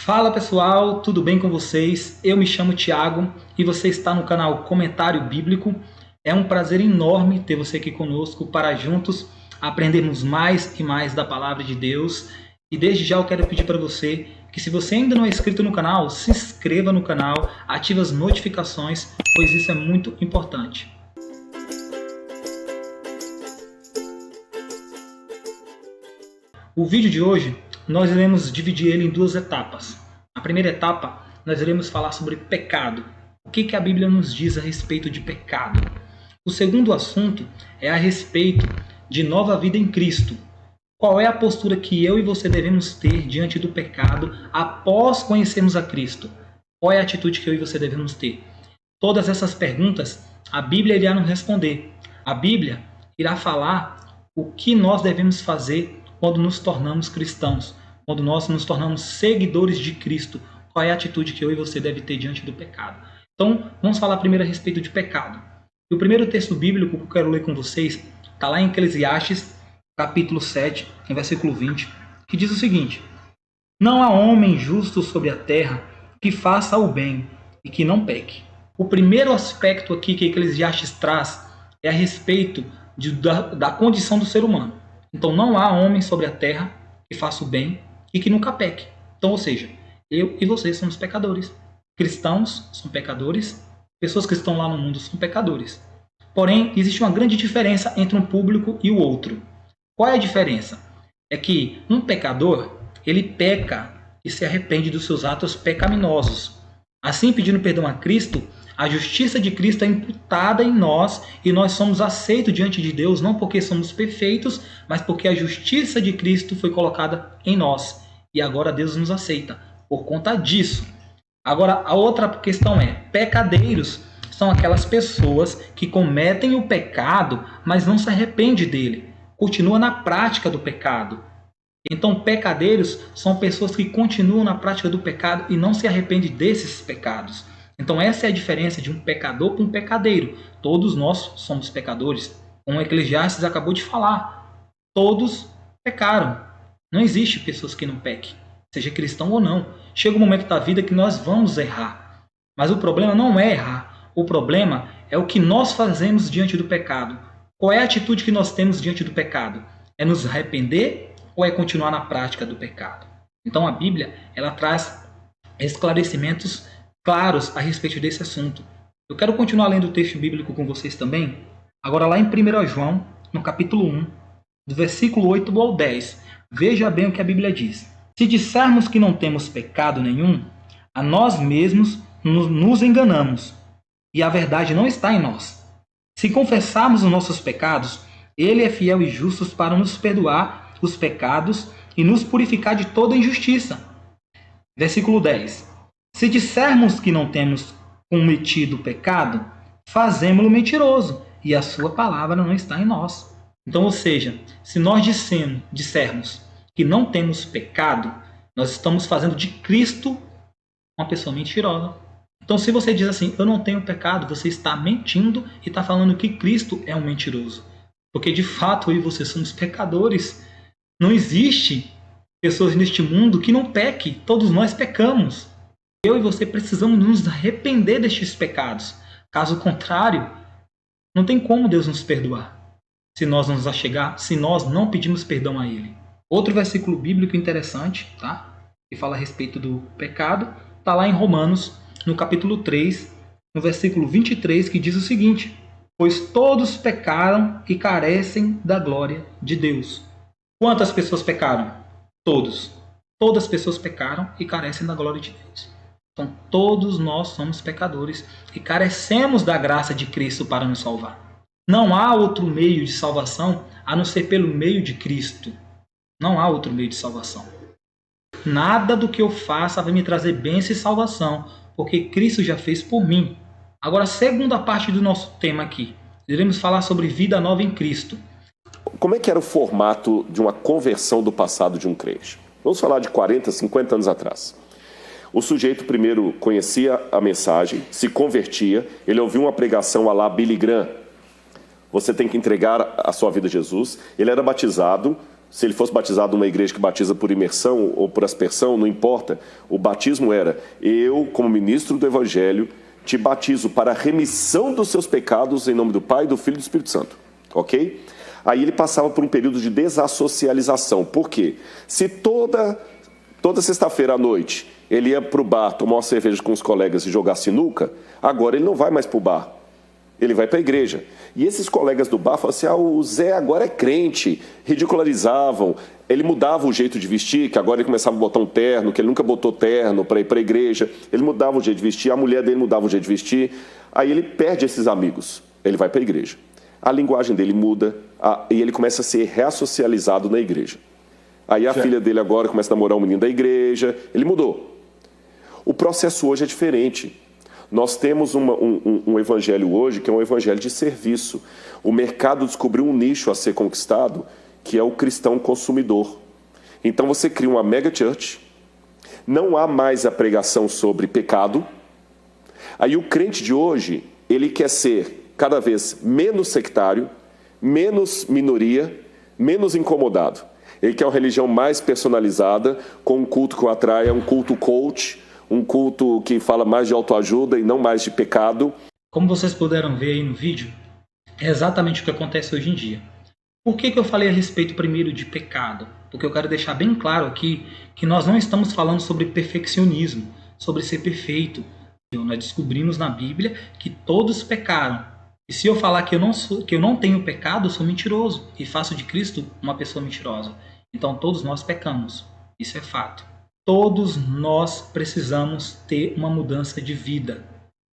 Fala pessoal, tudo bem com vocês? Eu me chamo Thiago e você está no canal Comentário Bíblico. É um prazer enorme ter você aqui conosco para juntos aprendermos mais e mais da Palavra de Deus. E desde já eu quero pedir para você que, se você ainda não é inscrito no canal, se inscreva no canal, ative as notificações, pois isso é muito importante. O vídeo de hoje nós iremos dividir ele em duas etapas. Na primeira etapa, nós iremos falar sobre pecado. O que a Bíblia nos diz a respeito de pecado? O segundo assunto é a respeito de nova vida em Cristo. Qual é a postura que eu e você devemos ter diante do pecado após conhecermos a Cristo? Qual é a atitude que eu e você devemos ter? Todas essas perguntas a Bíblia irá nos responder. A Bíblia irá falar o que nós devemos fazer quando nos tornamos cristãos, quando nós nos tornamos seguidores de Cristo. Qual é a atitude que eu e você deve ter diante do pecado? Então, vamos falar primeiro a respeito de pecado. E o primeiro texto bíblico que eu quero ler com vocês está lá em Eclesiastes, capítulo 7, em versículo 20, que diz o seguinte: Não há homem justo sobre a terra que faça o bem e que não peque. O primeiro aspecto aqui que Eclesiastes traz é a respeito da condição do ser humano. Então, não há homem sobre a terra que faça o bem e que nunca peque. Então, ou seja, eu e vocês somos pecadores. Cristãos são pecadores. Pessoas que estão lá no mundo são pecadores. Porém, existe uma grande diferença entre um público e o outro. Qual é a diferença? É que um pecador, ele peca e se arrepende dos seus atos pecaminosos. Assim, pedindo perdão a Cristo, a justiça de Cristo é imputada em nós e nós somos aceitos diante de Deus, não porque somos perfeitos, mas porque a justiça de Cristo foi colocada em nós. E agora Deus nos aceita por conta disso. Agora, a outra questão é: pecadeiros são aquelas pessoas que cometem o pecado, mas não se arrependem dele. Continua na prática do pecado. Então, pecadeiros são pessoas que continuam na prática do pecado e não se arrependem desses pecados. Então, essa é a diferença de um pecador para um pecadeiro. Todos nós somos pecadores. Como o Eclesiastes acabou de falar, todos pecaram. Não existe pessoas que não pequem, seja cristão ou não. Chega um momento da vida que nós vamos errar. Mas o problema não é errar. O problema é o que nós fazemos diante do pecado. Qual é a atitude que nós temos diante do pecado? É nos arrepender ou é continuar na prática do pecado? Então, a Bíblia ela traz esclarecimentos claros a respeito desse assunto. Eu quero continuar lendo o texto bíblico com vocês também. Agora lá em 1 João, no capítulo 1, do versículo 8 ao 10. Veja bem o que a Bíblia diz. Se dissermos que não temos pecado nenhum, a nós mesmos nos enganamos, e a verdade não está em nós. Se confessarmos os nossos pecados, Ele é fiel e justo para nos perdoar os pecados e nos purificar de toda injustiça. Versículo 10. Se dissermos que não temos cometido pecado, fazemo-lo mentiroso, e a sua palavra não está em nós. Então, ou seja, se nós dissermos que não temos pecado, nós estamos fazendo de Cristo uma pessoa mentirosa. Então, se você diz assim, eu não tenho pecado, você está mentindo e está falando que Cristo é um mentiroso. Porque, de fato, eu e você somos pecadores. Não existe pessoas neste mundo que não pequem. Todos nós pecamos. Eu e você precisamos nos arrepender destes pecados. Caso contrário, não tem como Deus nos perdoar se nós não nos achegar, se nós não pedimos perdão a Ele. Outro versículo bíblico interessante, tá? Que fala a respeito do pecado, está lá em Romanos, no capítulo 3, no versículo 23, que diz o seguinte: Pois todos pecaram e carecem da glória de Deus. Quantas pessoas pecaram? Todos. Todas as pessoas pecaram e carecem da glória de Deus. Então, todos nós somos pecadores e carecemos da graça de Cristo para nos salvar. Não há outro meio de salvação a não ser pelo meio de Cristo. Não há outro meio de salvação. Nada do que eu faça vai me trazer bênção e salvação, porque Cristo já fez por mim. Agora, a segunda parte do nosso tema aqui. Iremos falar sobre vida nova em Cristo. Como é que era o formato de uma conversão do passado de um crente? Vamos falar de 40, 50 anos atrás. O sujeito primeiro conhecia a mensagem, se convertia, ele ouvia uma pregação à la Billy Graham. Você tem que entregar a sua vida a Jesus. Ele era batizado, se ele fosse batizado numa igreja que batiza por imersão ou por aspersão, não importa. O batismo era: eu, como ministro do Evangelho, te batizo para a remissão dos seus pecados em nome do Pai, do Filho e do Espírito Santo. Ok? Aí ele passava por um período de desassocialização. Por quê? Se toda sexta-feira à noite ele ia para o bar tomar uma cerveja com os colegas e jogar sinuca, agora ele não vai mais para o bar. Ele vai para a igreja. E esses colegas do bar falavam assim: o Zé agora é crente. Ridicularizavam. Ele mudava o jeito de vestir, que agora ele começava a botar um terno, que ele nunca botou terno para ir para a igreja. Ele mudava o jeito de vestir, a mulher dele mudava o jeito de vestir. Aí ele perde esses amigos. Ele vai para a igreja. A linguagem dele muda e ele começa a ser reassocializado na igreja. Aí a filha dele agora começa a namorar um menino da igreja. Ele mudou. O processo hoje é diferente. Nós temos um evangelho hoje que é um evangelho de serviço. O mercado descobriu um nicho a ser conquistado, que é o cristão consumidor. Então você cria uma mega church, não há mais a pregação sobre pecado. Aí o crente de hoje, ele quer ser cada vez menos sectário, menos minoria, menos incomodado. Ele quer uma religião mais personalizada, com um culto que o atraia, um culto coach, um culto que fala mais de autoajuda e não mais de pecado. Como vocês puderam ver aí no vídeo, é exatamente o que acontece hoje em dia. Por que eu falei a respeito primeiro de pecado? Porque eu quero deixar bem claro aqui que nós não estamos falando sobre perfeccionismo, sobre ser perfeito. Nós descobrimos na Bíblia que todos pecaram. E se eu falar que eu não tenho pecado, eu sou mentiroso e faço de Cristo uma pessoa mentirosa. Então todos nós pecamos. Isso é fato. Todos nós precisamos ter uma mudança de vida.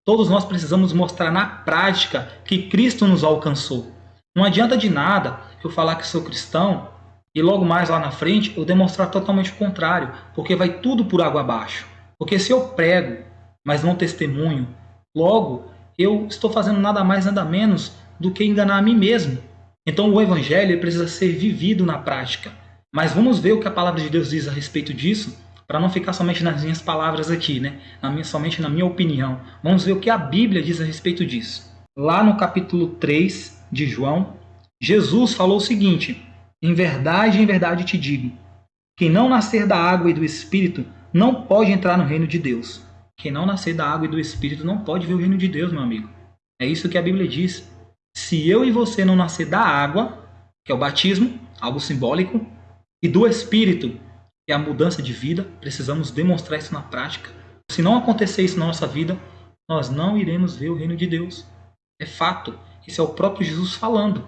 Todos nós precisamos mostrar na prática que Cristo nos alcançou. Não adianta de nada eu falar que sou cristão e logo mais lá na frente eu demonstrar totalmente o contrário, porque vai tudo por água abaixo. Porque se eu prego, mas não testemunho, logo eu estou fazendo nada mais, nada menos do que enganar a mim mesmo. Então o evangelho precisa ser vivido na prática. Mas vamos ver o que a palavra de Deus diz a respeito disso, para não ficar somente nas minhas palavras aqui, né? Somente na minha opinião. Vamos ver o que a Bíblia diz a respeito disso. Lá no capítulo 3 de João, Jesus falou o seguinte: em verdade te digo, quem não nascer da água e do Espírito não pode entrar no reino de Deus. Quem não nascer da água e do Espírito não pode ver o reino de Deus, meu amigo. É isso que a Bíblia diz. Se eu e você não nascer da água, que é o batismo, algo simbólico, e do Espírito, que é a mudança de vida, precisamos demonstrar isso na prática. Se não acontecer isso na nossa vida, nós não iremos ver o reino de Deus. É fato. Esse é o próprio Jesus falando.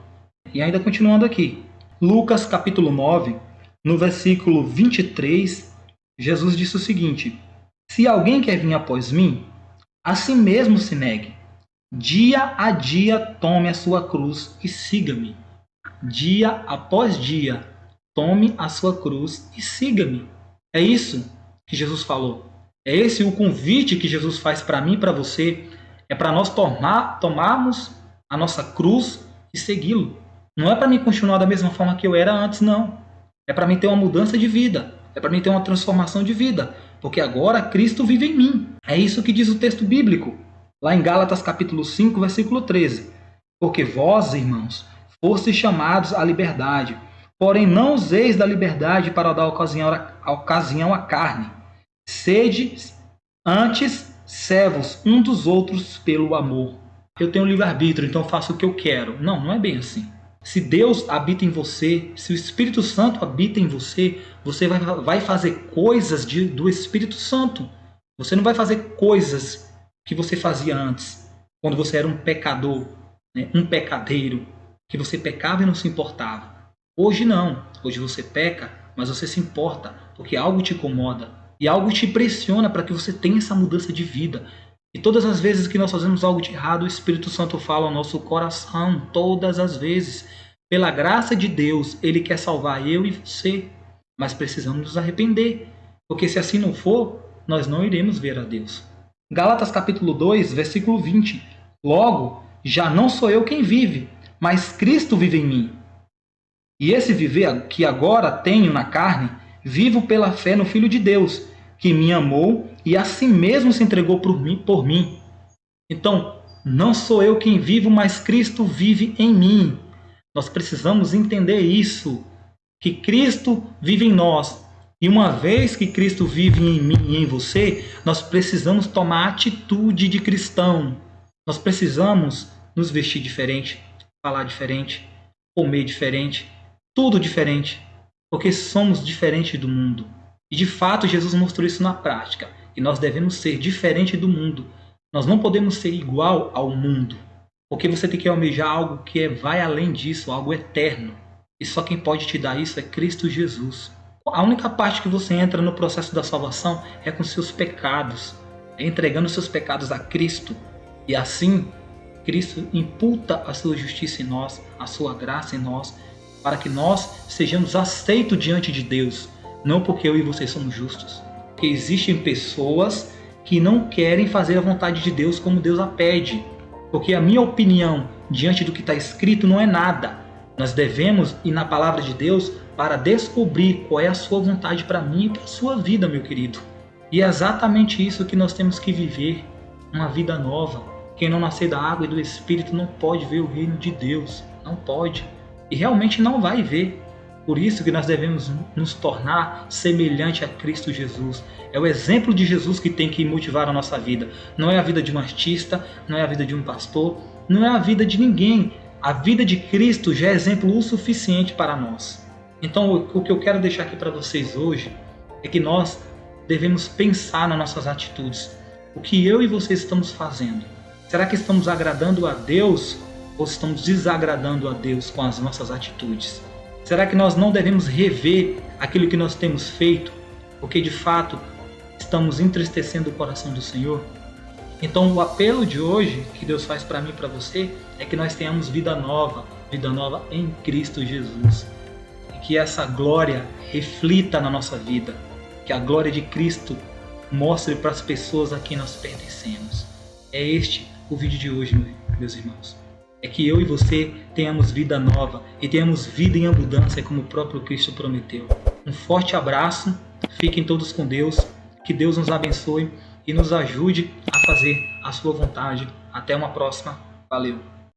E ainda continuando aqui. Lucas capítulo 9, no versículo 23, Jesus disse o seguinte: se alguém quer vir após mim, a si mesmo se negue. Dia a dia tome a sua cruz e siga-me. Dia após dia, tome a sua cruz e siga-me. É isso que Jesus falou. É esse o convite que Jesus faz para mim e para você. É para nós tomarmos a nossa cruz e segui-lo. Não é para mim continuar da mesma forma que eu era antes, não. É para mim ter uma mudança de vida. É para mim ter uma transformação de vida. Porque agora Cristo vive em mim. É isso que diz o texto bíblico. Lá em Gálatas capítulo 5, versículo 13. Porque vós, irmãos, fostes chamados à liberdade. Porém não useis da liberdade para dar ocasião à carne. Sede antes servos um dos outros pelo amor. Eu tenho livre-arbítrio, então faço o que eu quero. Não, não é bem assim. Se Deus habita em você, se o Espírito Santo habita em você, você vai fazer coisas do Espírito Santo. Você não vai fazer coisas que você fazia antes, quando você era um pecador, né? Um pecadeiro, que você pecava e não se importava. Hoje não. Hoje você peca, mas você se importa, porque algo te incomoda e algo te pressiona para que você tenha essa mudança de vida. E todas as vezes que nós fazemos algo de errado, o Espírito Santo fala ao nosso coração, todas as vezes. Pela graça de Deus, Ele quer salvar eu e você, mas precisamos nos arrepender, porque se assim não for, nós não iremos ver a Deus. Gálatas capítulo 2, versículo 20. Logo, já não sou eu quem vive, mas Cristo vive em mim. E esse viver que agora tenho na carne, vivo pela fé no Filho de Deus, que me amou e a si mesmo se entregou por mim. Então, não sou eu quem vivo, mas Cristo vive em mim. Nós precisamos entender isso, que Cristo vive em nós. E uma vez que Cristo vive em mim e em você, nós precisamos tomar atitude de cristão. Nós precisamos nos vestir diferente, falar diferente, comer diferente, tudo diferente, porque somos diferentes do mundo. E de fato Jesus mostrou isso na prática, e nós devemos ser diferente do mundo. Nós não podemos ser igual ao mundo, porque você tem que almejar algo que vai além disso, algo eterno. E só quem pode te dar isso é Cristo Jesus. A única parte que você entra no processo da salvação é com seus pecados, entregando seus pecados a Cristo. E assim, Cristo imputa a sua justiça em nós, a sua graça em nós, para que nós sejamos aceitos diante de Deus. Não porque eu e você somos justos. Porque existem pessoas que não querem fazer a vontade de Deus como Deus a pede. Porque a minha opinião diante do que está escrito não é nada. Nós devemos ir na palavra de Deus para descobrir qual é a sua vontade para mim e para a sua vida, meu querido. E é exatamente isso que nós temos que viver, uma vida nova. Quem não nascer da água e do Espírito não pode ver o reino de Deus, não pode. E realmente não vai ver. Por isso que nós devemos nos tornar semelhante a Cristo Jesus. É o exemplo de Jesus que tem que motivar a nossa vida. Não é a vida de um artista, não é a vida de um pastor, não é a vida de ninguém. A vida de Cristo já é exemplo o suficiente para nós. Então, o que eu quero deixar aqui para vocês hoje é que nós devemos pensar nas nossas atitudes. O que eu e vocês estamos fazendo? Será que estamos agradando a Deus ou estamos desagradando a Deus com as nossas atitudes? Será que nós não devemos rever aquilo que nós temos feito, porque de fato estamos entristecendo o coração do Senhor? Então o apelo de hoje que Deus faz para mim e para você é que nós tenhamos vida nova em Cristo Jesus. E que essa glória reflita na nossa vida, que a glória de Cristo mostre para as pessoas a quem nós pertencemos. É este o vídeo de hoje, meus irmãos. É que eu e você tenhamos vida nova e tenhamos vida em abundância, como o próprio Cristo prometeu. Um forte abraço, fiquem todos com Deus, que Deus nos abençoe e nos ajude a fazer a sua vontade. Até uma próxima, valeu!